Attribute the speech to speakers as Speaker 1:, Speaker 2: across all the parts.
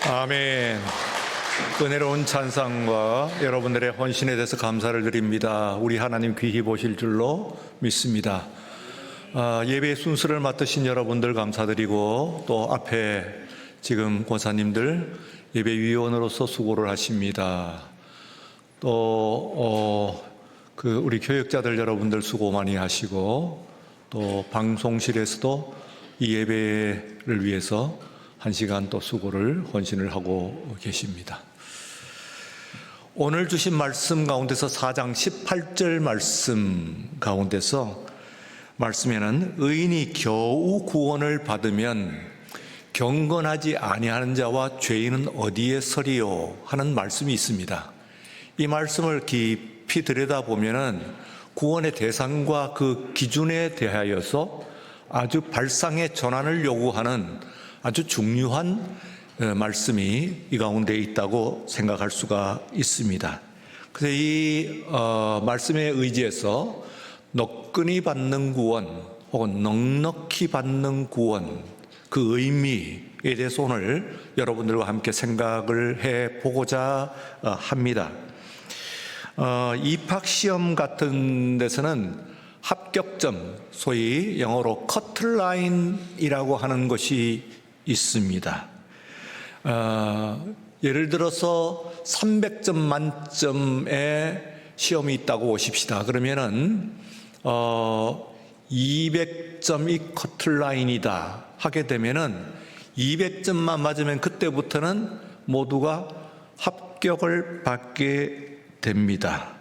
Speaker 1: 아멘. 은혜로운 찬양과 여러분들의 헌신에 대해서 감사를 드립니다. 우리 하나님 귀히 보실 줄로 믿습니다. 예배 순서를 맡으신 여러분들 감사드리고, 또 앞에 지금 권사님들 예배위원으로서 수고를 하십니다. 또 우리 교역자들 여러분들 수고 많이 하시고, 또 방송실에서도 이 예배를 위해서 1시간 또 수고를 헌신을 하고 계십니다. 오늘 주신 말씀 가운데서 4장 18절 말씀 가운데서 말씀에는 의인이 겨우 구원을 받으면 경건하지 아니하는 자와 죄인은 어디에 서리요 하는 말씀이 있습니다. 이 말씀을 깊이 들여다보면은 구원의 대상과 그 기준에 대하여서 아주 발상의 전환을 요구하는 아주 중요한 말씀이 이 가운데 있다고 생각할 수가 있습니다. 그래서 이 말씀에 의지해서 너끈히 받는 구원 혹은 넉넉히 받는 구원, 그 의미에 대해서 오늘 여러분들과 함께 생각을 해보고자 합니다. 입학시험 같은 데서는 합격점, 소위 영어로 커트라인이라고 하는 것이 있습니다. 예를 들어서 300점 만점의 시험이 있다고 보십시다. 그러면은 200점이 커트라인이다 하게 되면은 200점만 맞으면 그때부터는 모두가 합격을 받게 됩니다.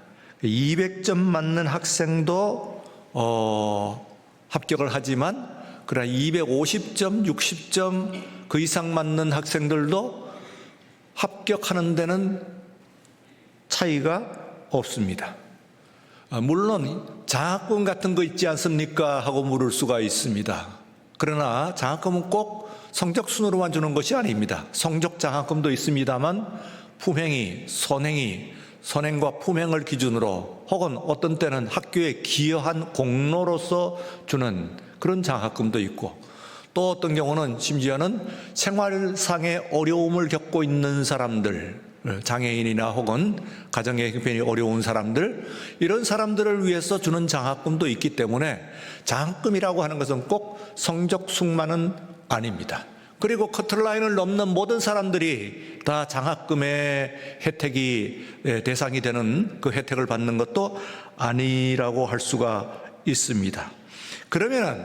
Speaker 1: 200점 맞는 학생도 합격을 하지만, 그러나 250점, 60점 그 이상 맞는 학생들도 합격하는 데는 차이가 없습니다. 물론 장학금 같은 거 있지 않습니까? 하고 물을 수가 있습니다. 그러나 장학금은 꼭 성적 순으로만 주는 것이 아닙니다. 성적 장학금도 있습니다만 품행이, 선행과 품행을 기준으로, 혹은 어떤 때는 학교에 기여한 공로로서 주는 그런 장학금도 있고, 또 어떤 경우는 심지어는 생활상의 어려움을 겪고 있는 사람들, 장애인이나 혹은 가정의 형편이 어려운 사람들, 이런 사람들을 위해서 주는 장학금도 있기 때문에 장학금이라고 하는 것은 꼭 성적순만은 아닙니다. 그리고 커트라인을 넘는 모든 사람들이 다 장학금의 혜택이 대상이 되는 그 혜택을 받는 것도 아니라고 할 수가 있습니다. 그러면은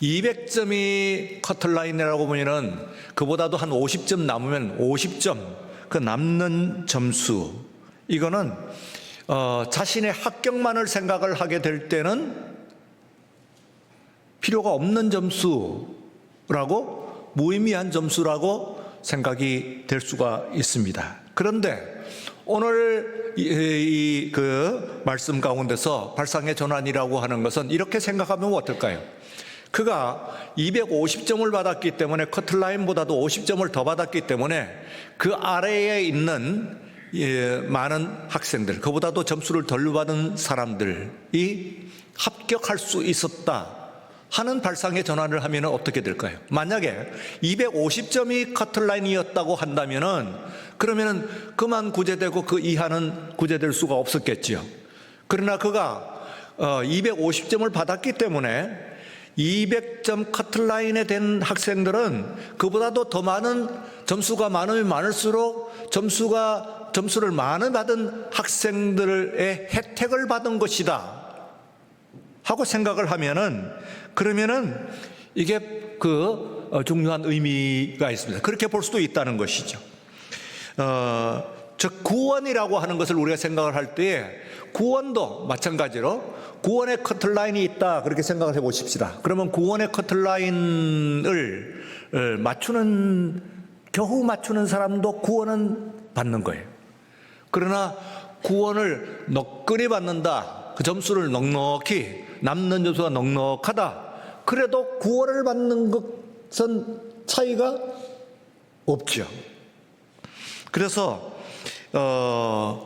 Speaker 1: 200점이 커트라인이라고 보면은 그보다도 한 50점 남으면 50점, 그 남는 점수, 이거는 자신의 합격만을 생각을 하게 될 때는 필요가 없는 점수라고, 무의미한 점수라고 생각이 될 수가 있습니다. 그런데 오늘 그 말씀 가운데서 발상의 전환이라고 하는 것은 이렇게 생각하면 어떨까요? 그가 250점을 받았기 때문에, 커트라인보다도 50점을 더 받았기 때문에 그 아래에 있는 많은 학생들, 그보다도 점수를 덜 받은 사람들이 합격할 수 있었다 하는 발상의 전환을 하면 어떻게 될까요? 만약에 250점이 커트라인이었다고 한다면은, 그러면은 그만 구제되고 그 이하는 구제될 수가 없었겠지요. 그러나 그가 250점을 받았기 때문에 200점 커트라인에 된 학생들은 그보다도 더 많은 점수가 많으면 많을수록 점수를 많이 받은 학생들의 혜택을 받은 것이다 하고 생각을 하면은, 그러면은 이게 그 중요한 의미가 있습니다. 그렇게 볼 수도 있다는 것이죠. 즉 구원이라고 하는 것을 우리가 생각을 할 때에, 구원도 마찬가지로 구원의 커트라인이 있다 그렇게 생각을 해 보십시다. 그러면 구원의 커트라인을 겨우 맞추는 사람도 구원은 받는 거예요. 그러나 구원을 너끈히 받는다, 그 점수를 넉넉히, 남는 점수가 넉넉하다, 그래도 구원을 받는 것은 차이가 없죠. 그래서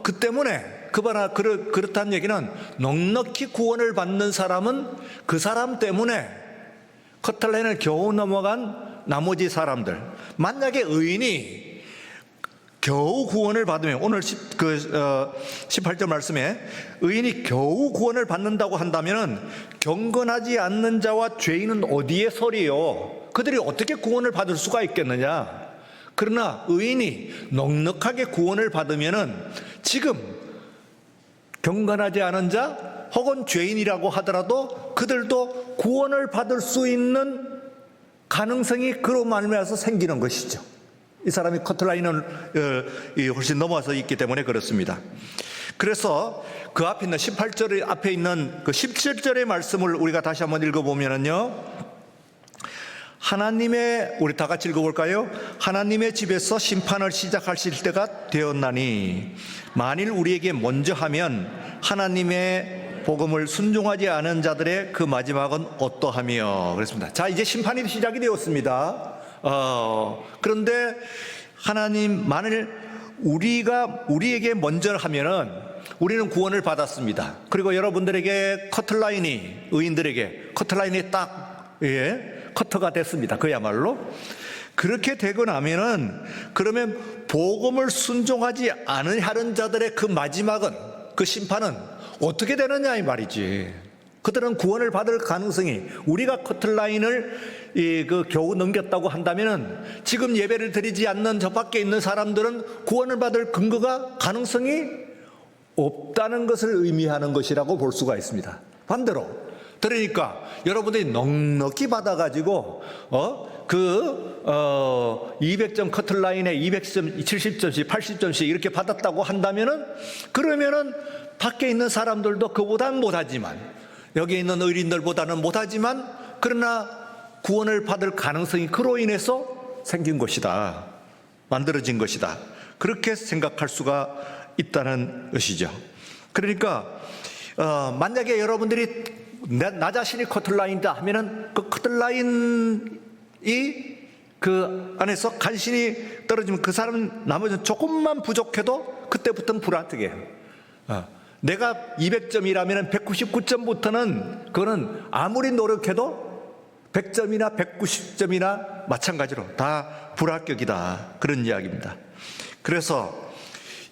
Speaker 1: 그 때문에 그렇다는 얘기는, 넉넉히 구원을 받는 사람은 그 사람 때문에 커트라인을 겨우 넘어간 나머지 사람들, 만약에 의인이 겨우 구원을 받으면, 오늘 18절 말씀에 의인이 겨우 구원을 받는다고 한다면 경건하지 않는 자와 죄인은 어디에 서리요? 그들이 어떻게 구원을 받을 수가 있겠느냐? 그러나 의인이 넉넉하게 구원을 받으면은 지금 경건하지 않은 자 혹은 죄인이라고 하더라도 그들도 구원을 받을 수 있는 가능성이 그로 말미암아서 생기는 것이죠. 이 사람이 커트라인을 훨씬 넘어서 있기 때문에 그렇습니다. 그래서 그 앞에 있는 18절 앞에 있는 그 17절의 말씀을 우리가 다시 한번 읽어보면요, 하나님의, 우리 다 같이 읽어볼까요? 하나님의 집에서 심판을 시작하실 때가 되었나니 만일 우리에게 먼저 하면 하나님의 복음을 순종하지 않은 자들의 그 마지막은 어떠하며. 그랬습니다. 자, 이제 심판이 시작이 되었습니다. 그런데 하나님, 만일 우리에게 먼저 하면은 우리는 구원을 받았습니다. 그리고 여러분들에게 커트라인이, 의인들에게 커트라인이 딱, 커터가 됐습니다. 그야말로. 그렇게 되고 나면은, 그러면 복음을 순종하지 않으려는 자들의 그 마지막은, 그 심판은 어떻게 되느냐 이 말이지. 그들은 구원을 받을 가능성이, 우리가 커트라인을 겨우 넘겼다고 한다면은 지금 예배를 드리지 않는 저 밖에 있는 사람들은 구원을 받을 근거가, 가능성이 없다는 것을 의미하는 것이라고 볼 수가 있습니다. 반대로, 그러니까 여러분들이 넉넉히 받아가지고 200점 커트라인에 200점, 70점씩, 80점씩 이렇게 받았다고 한다면은, 그러면은 밖에 있는 사람들도 그보다는 못하지만, 여기 있는 의인들보다는 못하지만, 그러나 구원을 받을 가능성이 그로 인해서 생긴 것이다, 만들어진 것이다, 그렇게 생각할 수가 있다는 것이죠. 그러니까 만약에 여러분들이 나 자신이 커트라인이다 하면은 그 커트라인이 그 안에서 간신히 떨어지면 그 사람 나머지는 조금만 부족해도 그때부터는 불안하게 해요. 내가 200점이라면 199점부터는 그거는 아무리 노력해도 100점이나 190점이나 마찬가지로 다 불합격이다, 그런 이야기입니다. 그래서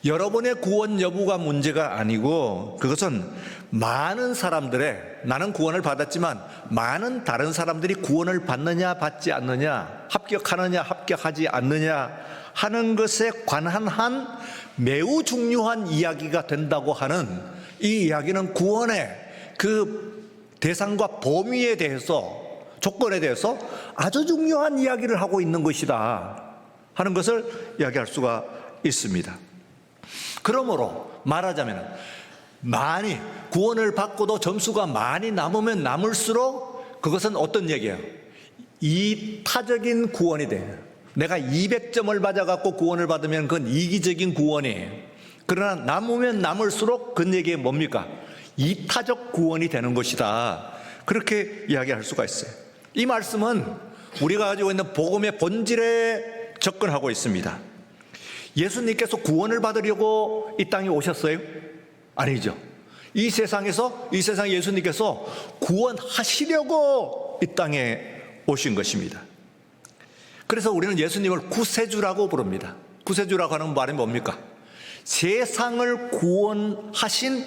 Speaker 1: 여러분의 구원 여부가 문제가 아니고, 그것은 많은 사람들의, 나는 구원을 받았지만 많은 다른 사람들이 구원을 받느냐 받지 않느냐, 합격하느냐 합격하지 않느냐 하는 것에 관한 한 매우 중요한 이야기가 된다고 하는 이 이야기는 구원의 그 대상과 범위에 대해서, 조건에 대해서 아주 중요한 이야기를 하고 있는 것이다 하는 것을 이야기할 수가 있습니다. 그러므로 말하자면, 많이 구원을 받고도 점수가 많이 남으면 남을수록 그것은 어떤 얘기예요? 이타적인 구원이 돼요. 내가 200점을 받아갖고 구원을 받으면 그건 이기적인 구원이에요. 그러나 남으면 남을수록 그 얘기가 뭡니까? 이타적 구원이 되는 것이다, 그렇게 이야기할 수가 있어요. 이 말씀은 우리가 가지고 있는 복음의 본질에 접근하고 있습니다. 예수님께서 구원을 받으려고 이 땅에 오셨어요? 아니죠. 이 세상 예수님께서 구원하시려고 이 땅에 오신 것입니다. 그래서 우리는 예수님을 구세주라고 부릅니다. 구세주라고 하는 말이 뭡니까? 세상을 구원하신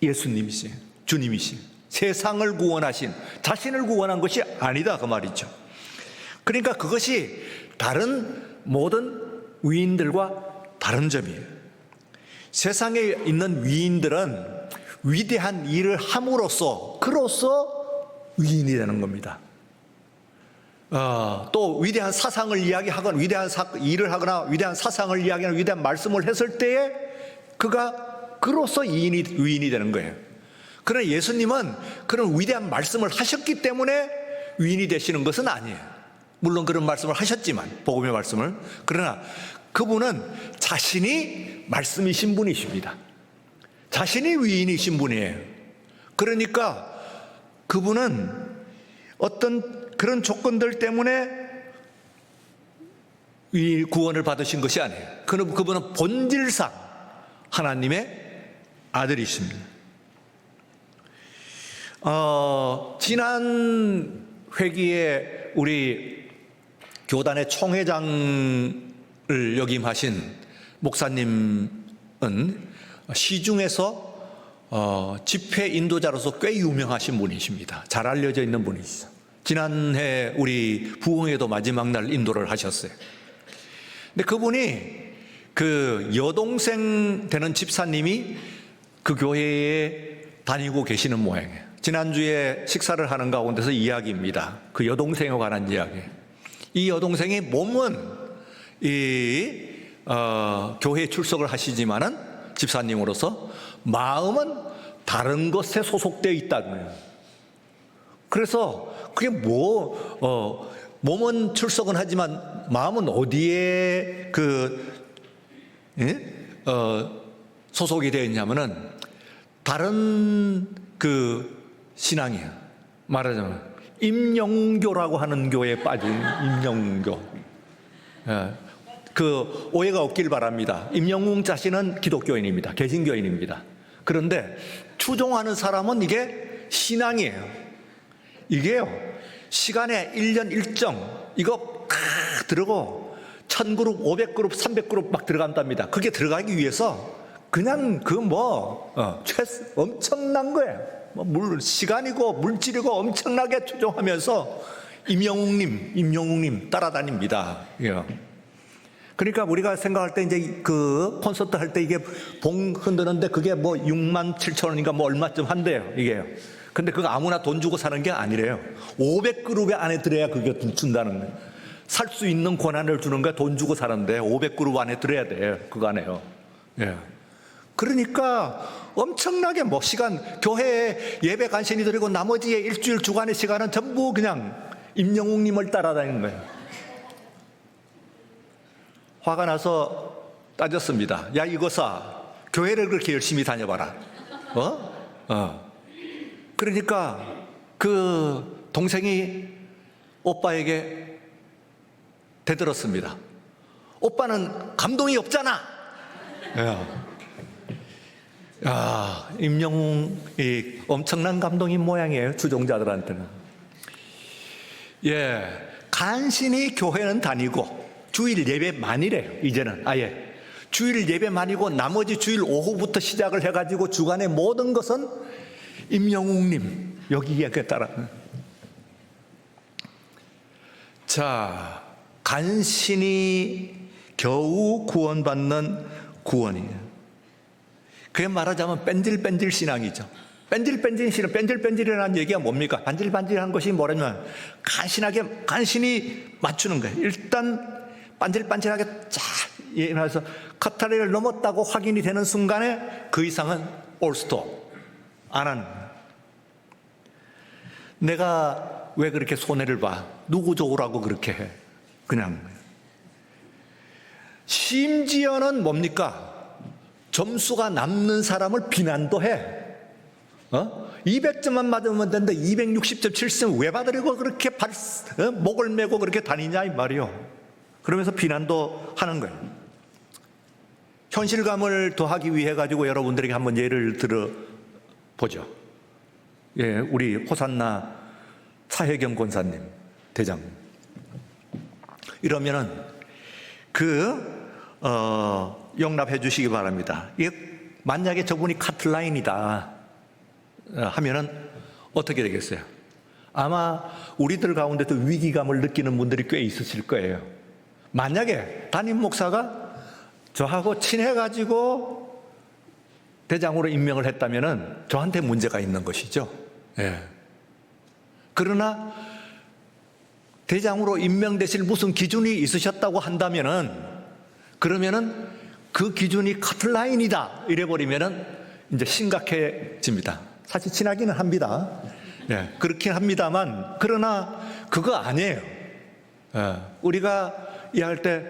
Speaker 1: 예수님이세요. 주님이신, 세상을 구원하신, 자신을 구원한 것이 아니다, 그 말이죠. 그러니까 그것이 다른 모든 위인들과 다른 점이에요. 세상에 있는 위인들은 위대한 일을 함으로써, 그로써 위인이 되는 겁니다. 또 위대한 사상을 이야기하거나, 위대한 일을 하거나, 위대한 사상을 이야기하거나, 위대한 말씀을 했을 때에 그가 그로써 위인이 되는 거예요. 그러나 예수님은 그런 위대한 말씀을 하셨기 때문에 위인이 되시는 것은 아니에요. 물론 그런 말씀을 하셨지만, 복음의 말씀을. 그러나 그분은 자신이 말씀이신 분이십니다. 자신이 위인이신 분이에요. 그러니까 그분은 어떤 그런 조건들 때문에 이 구원을 받으신 것이 아니에요. 그분은 본질상 하나님의 아들이십니다. 지난 회기에 우리 교단의 총회장을 역임하신 목사님은 시중에서 집회 인도자로서 꽤 유명하신 분이십니다. 잘 알려져 있는 분이시죠. 지난해 우리 부흥회도 마지막 날 인도를 하셨어요. 근데 그분이 그 여동생 되는 집사님이 그 교회에 다니고 계시는 모양이에요. 지난주에 식사를 하는 가운데서 이야기입니다. 그 여동생에 관한 이야기. 이 여동생이 몸은 교회에 출석을 하시지만은 집사님으로서 마음은 다른 것에 소속되어 있다는 거예요. 그래서 그게 몸은 출석은 하지만 마음은 어디에 소속이 되어 있냐면은 다른 신앙이에요. 말하자면 임영웅교라고 하는 교회에 빠진 임영웅교. 그 오해가 없길 바랍니다. 임영웅 자신은 기독교인입니다. 개신교인입니다. 그런데 추종하는 사람은 이게 신앙이에요. 이게요, 시간에 1년 일정 이거 다 들어고 1000그룹, 500그룹, 300그룹 막 들어간답니다. 그게 들어가기 위해서 그냥 엄청난 거예요. 시간이고 물질이고 엄청나게 추종하면서 임영웅님 따라다닙니다. 그러니까 우리가 생각할 때 이제 그 콘서트 할 때 이게 봉 흔드는데 그게 67,000원인가 얼마쯤 한대요, 이게요. 근데 그거 아무나 돈 주고 사는 게 아니래요. 500그룹에 안에 들어야 그게 준다는 거예요. 살 수 있는 권한을 주는 거야. 돈 주고 사는데 500그룹 안에 들어야 돼요. 그거 안에요. 그러니까 엄청나게 시간, 교회에 예배 간신히 드리고 나머지의 일주일 주간의 시간은 전부 그냥 임영웅님을 따라다니는 거예요. 화가 나서 따졌습니다. 야, 이거사, 교회를 그렇게 열심히 다녀봐라. 그러니까 그 동생이 오빠에게 대들었습니다. 오빠는 감동이 없잖아. 임영웅이 엄청난 감동인 모양이에요. 추종자들한테는. 간신히 교회는 다니고 주일 예배만이래요. 이제는 아예 주일 예배만이고 나머지 주일 오후부터 시작을 해가지고 주간의 모든 것은 임영웅님 여기에 따라. 자, 간신히 겨우 구원받는 구원이에요. 그게 말하자면 뺀질뺀질 신앙이죠. 뺀질뺀질 신앙, 뺀질뺀질이라는 얘기가 뭡니까? 반질반질한 것이 뭐냐면 간신히 맞추는 거예요. 일단 반질반질하게 쫙 일어나서 커터리를 넘었다고 확인이 되는 순간에 그 이상은 올스톱 안 하는 거예요. 내가 왜 그렇게 손해를 봐? 누구 좋으라고 그렇게 해? 그냥. 심지어는 뭡니까? 점수가 남는 사람을 비난도 해. 200점만 맞으면 되는데 260점, 7점 왜 받으려고 그렇게 목을 메고 그렇게 다니냐 이 말이요. 그러면서 비난도 하는 거예요. 현실감을 더하기 위해 가지고 여러분들에게 한번 예를 들어보죠. 우리 호산나 차혜경 권사님 대장. 이러면은 용납해 주시기 바랍니다. 이게 만약에 저분이 카틀라인이다 하면은 어떻게 되겠어요? 아마 우리들 가운데도 위기감을 느끼는 분들이 꽤 있으실 거예요. 만약에 담임 목사가 저하고 친해가지고 대장으로 임명을 했다면은 저한테 문제가 있는 것이죠. 그러나 대장으로 임명되실 무슨 기준이 있으셨다고 한다면은 그러면은 그 기준이 카틀라인이다 이래버리면은 이제 심각해집니다. 사실 친하기는 합니다. 그렇긴 합니다만 그러나 그거 아니에요. 우리가 이해할 때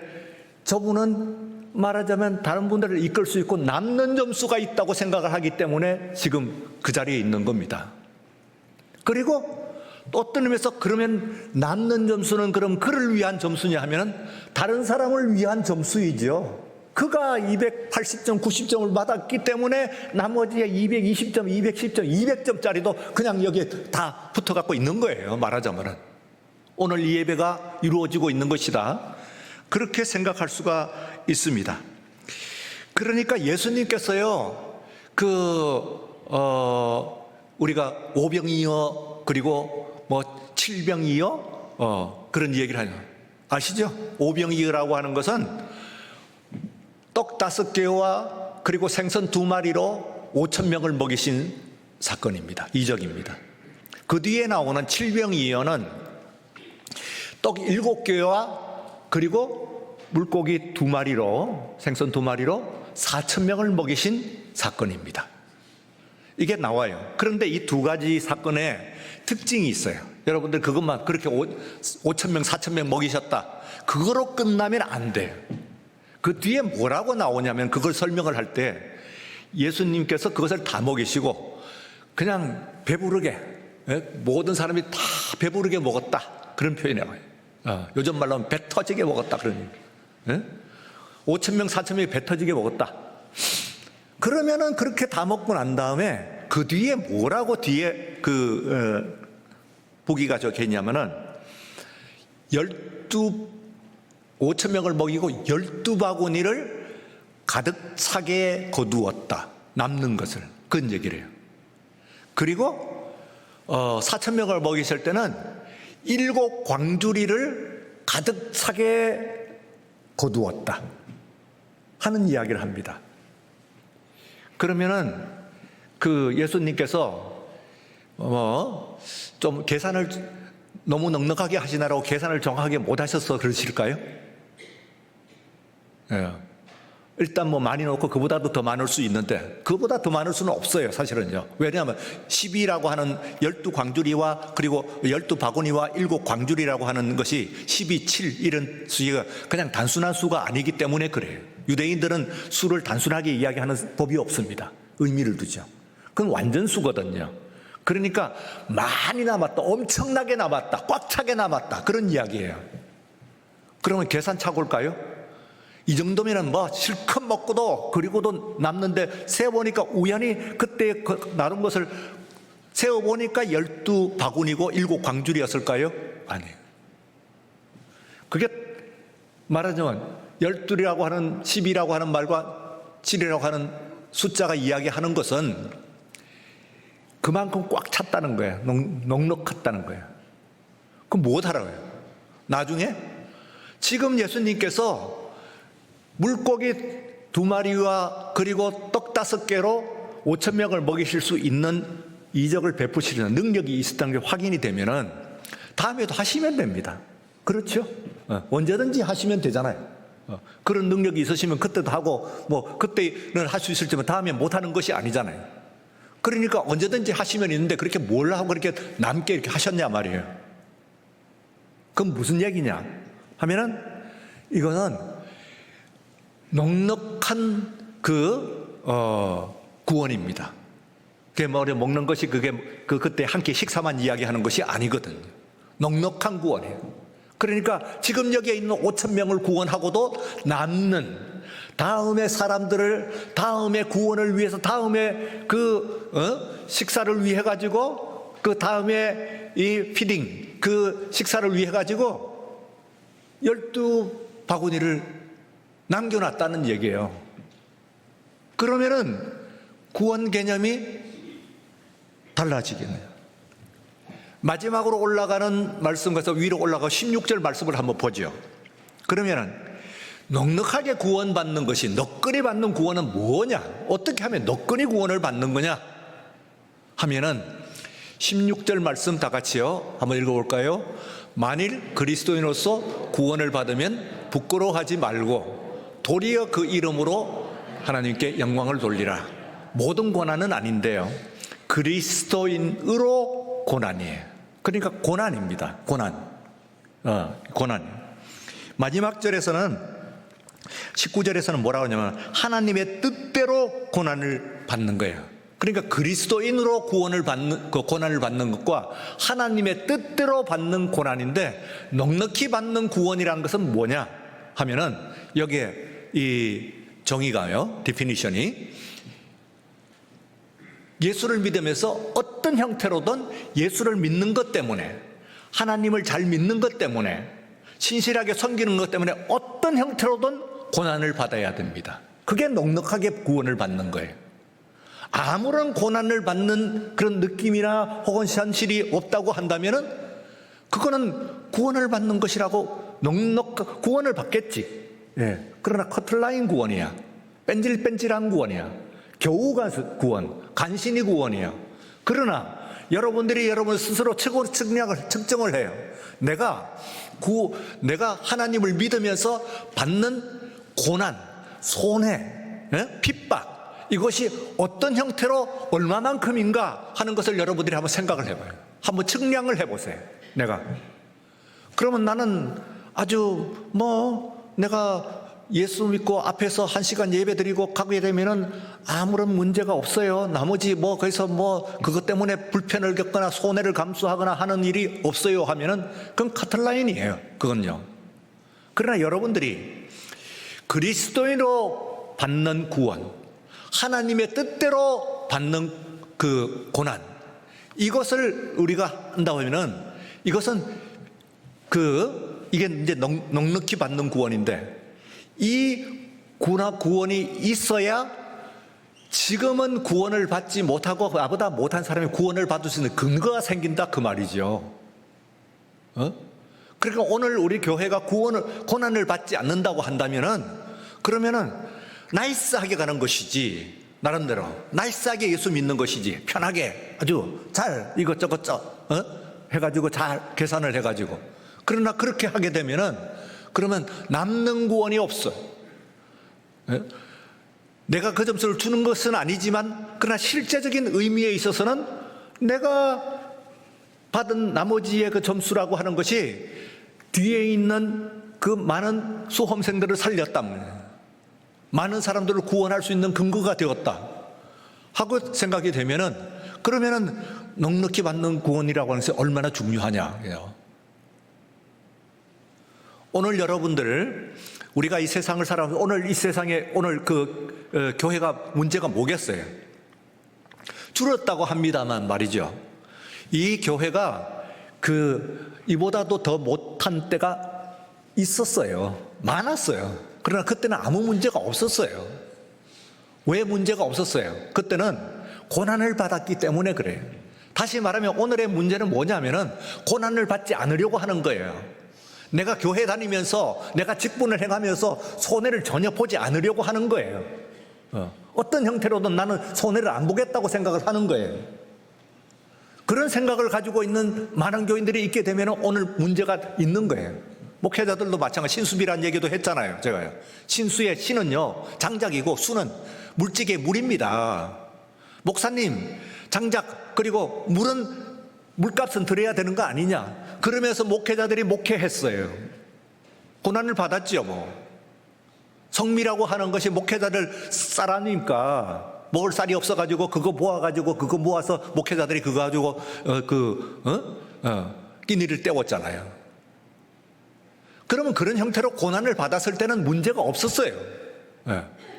Speaker 1: 저분은 말하자면 다른 분들을 이끌 수 있고 남는 점수가 있다고 생각을 하기 때문에 지금 그 자리에 있는 겁니다. 그리고 또 어떤 의미에서 그러면 남는 점수는 그럼 그를 위한 점수냐 하면은 다른 사람을 위한 점수이죠. 그가 280점, 90점을 받았기 때문에 나머지의 220점, 210점, 200점짜리도 그냥 여기에 다 붙어갖고 있는 거예요. 말하자면은. 오늘 이 예배가 이루어지고 있는 것이다. 그렇게 생각할 수가 있습니다. 그러니까 예수님께서요, 우리가 오병이어 그리고 뭐 칠병이어 그런 얘기를 하죠. 아시죠? 오병이어라고 하는 것은 떡 5개와 그리고 생선 2마리로 5,000명을 먹이신 사건입니다. 이적입니다. 그 뒤에 나오는 칠병이어는 떡 7개와 그리고 물고기 2마리로, 생선 2마리로 4,000명을 먹이신 사건입니다. 이게 나와요. 그런데 이 2가지 사건에 특징이 있어요. 여러분들 그것만 그렇게 5,000명, 4,000명 먹이셨다, 그거로 끝나면 안 돼요. 그 뒤에 뭐라고 나오냐면, 그걸 설명을 할 때 예수님께서 그것을 다 먹이시고 그냥 배부르게, 모든 사람이 다 배부르게 먹었다, 그런 표현이 나와요. 요즘 말로 하면 배 터지게 먹었다, 그런 얘기. 5,000명, 4,000명이 배 터지게 먹었다. 그러면은 그렇게 다 먹고 난 다음에 그 뒤에 뭐라고 뒤에 보기가 적혀 있냐면은 5,000명을 먹이고 12바구니를 가득 차게 거두었다, 남는 것을, 그런 얘기를 해요. 그리고 4,000명을 먹이실 때는 7 광주리를 가득 차게 거두었다 하는 이야기를 합니다. 그러면은 예수님께서 좀 계산을 너무 넉넉하게 하시느라고 계산을 정확하게 못 하셔서 그러실까요? 일단 뭐 많이 넣고 그보다도 더 많을 수 있는데, 그보다 더 많을 수는 없어요, 사실은요. 왜냐하면 12라고 하는 12광주리와 그리고 12바구니와 7 광주리라고 하는 것이 12, 7 이런 수가 그냥 단순한 수가 아니기 때문에 그래요. 유대인들은 수를 단순하게 이야기하는 법이 없습니다. 의미를 두죠. 그건 완전 수거든요. 그러니까 많이 남았다, 엄청나게 남았다, 꽉 차게 남았다, 그런 이야기예요. 그러면 계산 차고일까요? 이 정도면은 뭐 실컷 먹고도 그리고도 남는데 세어보니까 우연히 그때 나눈 것을 세어보니까 12바구니고 7 광주리였을까요? 아니에요. 그게 말하자면 12라고 하는 10이라고 하는 말과 7이라고 하는 숫자가 이야기하는 것은 그만큼 꽉 찼다는 거예요. 넉넉했다는 거예요. 그럼 뭐 하라고요? 나중에 지금 예수님께서 물고기 2마리와 그리고 떡 5개로 5,000명을 먹이실 수 있는 이적을 베푸시는 능력이 있었다는 게 확인이 되면은 다음에도 하시면 됩니다. 그렇죠? 언제든지 하시면 되잖아요. 그런 능력이 있으시면 그때도 하고, 뭐 그때는 할 수 있을지만 다음에 못 하는 것이 아니잖아요. 그러니까 언제든지 하시면 있는데 그렇게 뭘 하고 그렇게 남게 이렇게 하셨냐 말이에요. 그럼 무슨 얘기냐 하면은, 이거는 넉넉한 구원입니다. 그게 먹는 것이 그때 한 끼 식사만 이야기하는 것이 아니거든요. 넉넉한 구원이에요. 그러니까 지금 여기에 있는 5,000명을 구원하고도 남는 다음에 사람들을, 다음에 구원을 위해서, 다음에 식사를 위해 가지고, 그 다음에 이 피딩, 그 식사를 위해 가지고 12바구니를 남겨놨다는 얘기예요. 그러면은 구원 개념이 달라지겠네요. 마지막으로 올라가는 말씀에서 위로 올라가 16절 말씀을 한번 보죠. 그러면은 넉넉하게 구원받는 것이, 너끈히 받는 구원은 뭐냐? 어떻게 하면 너끈히 구원을 받는 거냐? 하면은 16절 말씀 다 같이요, 한번 읽어볼까요? 만일 그리스도인으로서 구원을 받으면 부끄러워하지 말고 도리어 그 이름으로 하나님께 영광을 돌리라. 모든 고난은 아닌데요, 그리스도인으로 고난이에요. 그러니까 고난입니다. 고난. 마지막 절에서는, 19절에서는 뭐라고 하냐면 하나님의 뜻대로 고난을 받는 거예요. 그러니까 그리스도인으로 구원을 받는, 그 고난을 받는 것과 하나님의 뜻대로 받는 고난인데, 넉넉히 받는 구원이라는 것은 뭐냐 하면은, 여기에 이 정의가요, 디피니션이, 예수를 믿으면서 어떤 형태로든 예수를 믿는 것 때문에 하나님을 잘 믿는 것 때문에, 신실하게 섬기는 것 때문에 어떤 형태로든 고난을 받아야 됩니다. 그게 넉넉하게 구원을 받는 거예요. 아무런 고난을 받는 그런 느낌이나 혹은 현실이 없다고 한다면은 그거는 구원을 받는 것이라고 구원을 받겠지. 예. 그러나 커틀라인 구원이야. 뺀질뺀질한 구원이야. 겨우 구원, 간신히 구원이야. 그러나 여러분들이 여러분 스스로 측정을 해요. 내가 하나님을 믿으면서 받는 고난, 손해, 핍박, 이것이 어떤 형태로 얼마만큼인가 하는 것을 여러분들이 한번 생각을 해봐요. 한번 측량을 해보세요. 그러면 나는 아주 내가 예수 믿고 앞에서 1시간 예배 드리고 가게 되면은 아무런 문제가 없어요. 나머지 거기서 그것 때문에 불편을 겪거나 손해를 감수하거나 하는 일이 없어요 하면은 그건 카틀라인이에요. 그건요. 그러나 여러분들이 그리스도인으로 받는 구원, 하나님의 뜻대로 받는 그 고난, 이것을 우리가 한다고 하면은 이것은 이게 이제 넉넉히 받는 구원인데, 이 구원이 있어야 지금은 구원을 받지 못하고 나보다 못한 사람이 구원을 받을 수 있는 근거가 생긴다, 그 말이죠. 그러니까 오늘 우리 교회가 고난을 받지 않는다고 한다면은, 그러면은 나이스하게 가는 것이지, 나름대로 나이스하게 예수 믿는 것이지, 편하게 아주 잘 이것저것 해가지고 잘 계산을 해가지고. 그러나 그렇게 하게 되면은 그러면 남는 구원이 없어. 내가 그 점수를 주는 것은 아니지만, 그러나 실제적인 의미에 있어서는 내가 받은 나머지의 그 점수라고 하는 것이 뒤에 있는 그 많은 수험생들을 살렸다, 많은 사람들을 구원할 수 있는 근거가 되었다 하고 생각이 되면은, 그러면은 넉넉히 받는 구원이라고 하는 것이 얼마나 중요하냐. 오늘 여러분들, 우리가 이 세상을 살아가면서 오늘 이 세상에 오늘 교회가 문제가 뭐겠어요? 줄었다고 합니다만 말이죠. 이 교회가 이보다도 더 못한 때가 있었어요. 많았어요. 그러나 그때는 아무 문제가 없었어요. 왜 문제가 없었어요? 그때는 고난을 받았기 때문에 그래요. 다시 말하면 오늘의 문제는 뭐냐면은 고난을 받지 않으려고 하는 거예요. 내가 교회 다니면서 내가 직분을 해가면서 손해를 전혀 보지 않으려고 하는 거예요. 어떤 형태로든 나는 손해를 안 보겠다고 생각을 하는 거예요. 그런 생각을 가지고 있는 많은 교인들이 있게 되면 오늘 문제가 있는 거예요. 목회자들도 마찬가지, 신수비란 얘기도 했잖아요. 제가요. 신수의 신은요 장작이고 수는 물직의 물입니다. 목사님, 장작 그리고 물은 물값은 드려야 되는 거 아니냐, 그러면서 목회자들이 목회했어요. 고난을 받았지요. 성미라고 하는 것이 목회자들 쌀아니까 먹을 쌀이 없어가지고 그거 모아서 목회자들이 그거 가지고 끼니를 때웠잖아요. 그러면 그런 형태로 고난을 받았을 때는 문제가 없었어요.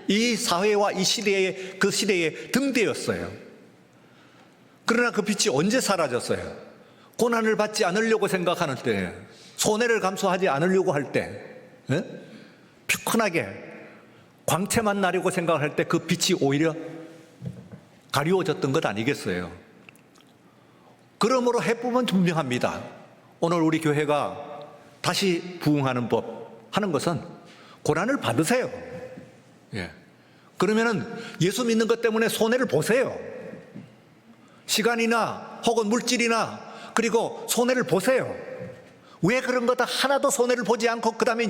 Speaker 1: 이 사회와 이 시대의 그 시대의 등대였어요. 그러나 그 빛이 언제 사라졌어요? 고난을 받지 않으려고 생각하는 때, 손해를 감수하지 않으려고 할 때, 피곤하게 광채만 나려고 생각할 때 그 빛이 오히려 가리워졌던 것 아니겠어요? 그러므로 해법은 분명합니다. 오늘 우리 교회가 다시 부흥하는 법 하는 것은 고난을 받으세요. 그러면은 예수 믿는 것 때문에 손해를 보세요. 시간이나 혹은 물질이나 그리고 손해를 보세요. 왜 그런 거다 하나도 손해를 보지 않고 그 다음에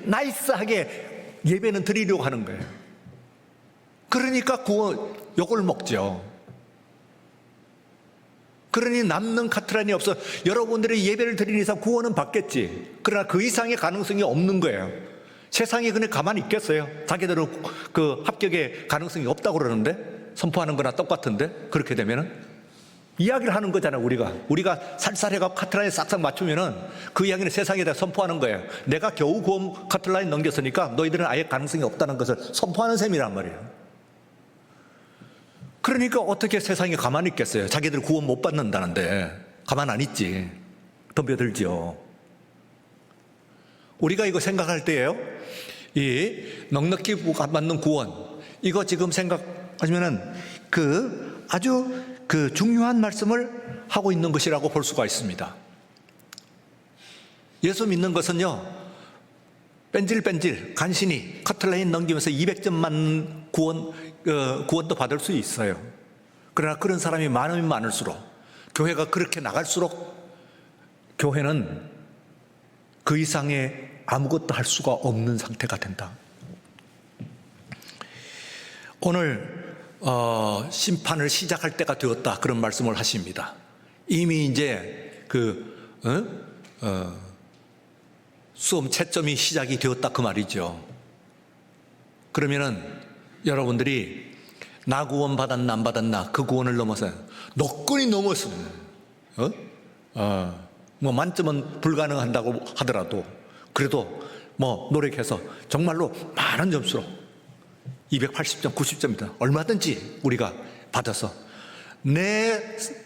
Speaker 1: 나이스하게 예배는 드리려고 하는 거예요. 그러니까 욕을 먹죠. 그러니 남는 카트라인이 없어. 여러분들이 예배를 드리는 이상 구원은 받겠지. 그러나 그 이상의 가능성이 없는 거예요. 세상이 그냥 가만히 있겠어요? 자기들은 그 합격의 가능성이 없다고 그러는데, 선포하는 거나 똑같은데, 그렇게 되면은 이야기를 하는 거잖아요. 우리가 살살해가 카트라인 싹싹 맞추면은 그 이야기는 세상에다 선포하는 거예요. 내가 겨우 구원 카트라인 넘겼으니까 너희들은 아예 가능성이 없다는 것을 선포하는 셈이란 말이에요. 그러니까 어떻게 세상이 가만히 있겠어요? 자기들 구원 못 받는다는데 가만 안 있지. 덤벼들죠. 우리가 이거 생각할 때예요. 이 넉넉히 받는 구원, 이거 지금 생각하시면은 아주 중요한 말씀을 하고 있는 것이라고 볼 수가 있습니다. 예수 믿는 것은요, 뺀질뺀질 간신히 커트라인 넘기면서 200점 맞는 구원도 받을 수 있어요. 그러나 그런 사람이 많으면 많을수록, 교회가 그렇게 나갈수록 교회는 그 이상의 아무것도 할 수가 없는 상태가 된다. 오늘 심판을 시작할 때가 되었다, 그런 말씀을 하십니다. 이미 이제 수험 채점이 시작이 되었다, 그 말이죠. 그러면은 여러분들이 나 구원 받았나 안 받았나, 그 구원을 넘어서 노건이 넘었으면 뭐 만점은 불가능한다고 하더라도 그래도 뭐 노력해서 정말로 많은 점수로 280점, 90점이다 얼마든지 우리가 받아서 내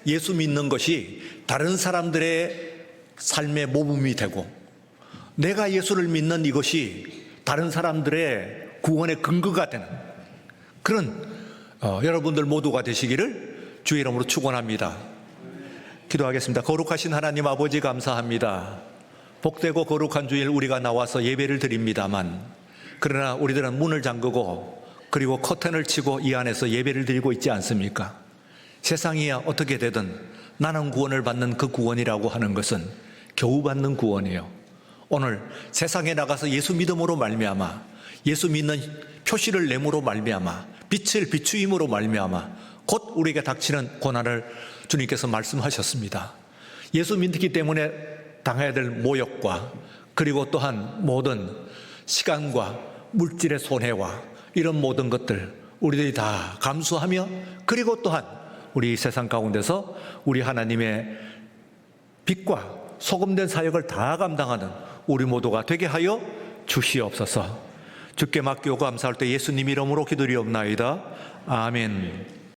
Speaker 1: 예수 믿는 것이 다른 사람들의 삶의 모범이 되고, 내가 예수를 믿는 이것이 다른 사람들의 구원의 근거가 되는 그런 여러분들 모두가 되시기를 주의 이름으로 축원합니다. 기도하겠습니다. 거룩하신 하나님 아버지, 감사합니다. 복되고 거룩한 주일 우리가 나와서 예배를 드립니다만, 그러나 우리들은 문을 잠그고 그리고 커튼을 치고 이 안에서 예배를 드리고 있지 않습니까? 세상이야 어떻게 되든 나는 구원을 받는 그 구원이라고 하는 것은 겨우 받는 구원이에요. 오늘 세상에 나가서 예수 믿음으로 말미암아, 예수 믿는 표시를 내므로 말미암아, 빛을 비추임으로 말미암아 곧 우리에게 닥치는 고난을 주님께서 말씀하셨습니다. 예수 믿기 때문에 당해야 될 모욕과 그리고 또한 모든 시간과 물질의 손해와 이런 모든 것들 우리들이 다 감수하며, 그리고 또한 우리 세상 가운데서 우리 하나님의 빛과 소금된 사역을 다 감당하는 우리 모두가 되게 하여 주시옵소서. 주께 맡기고 감사할 때 예수님 이름으로 기도리옵나이다. 아멘.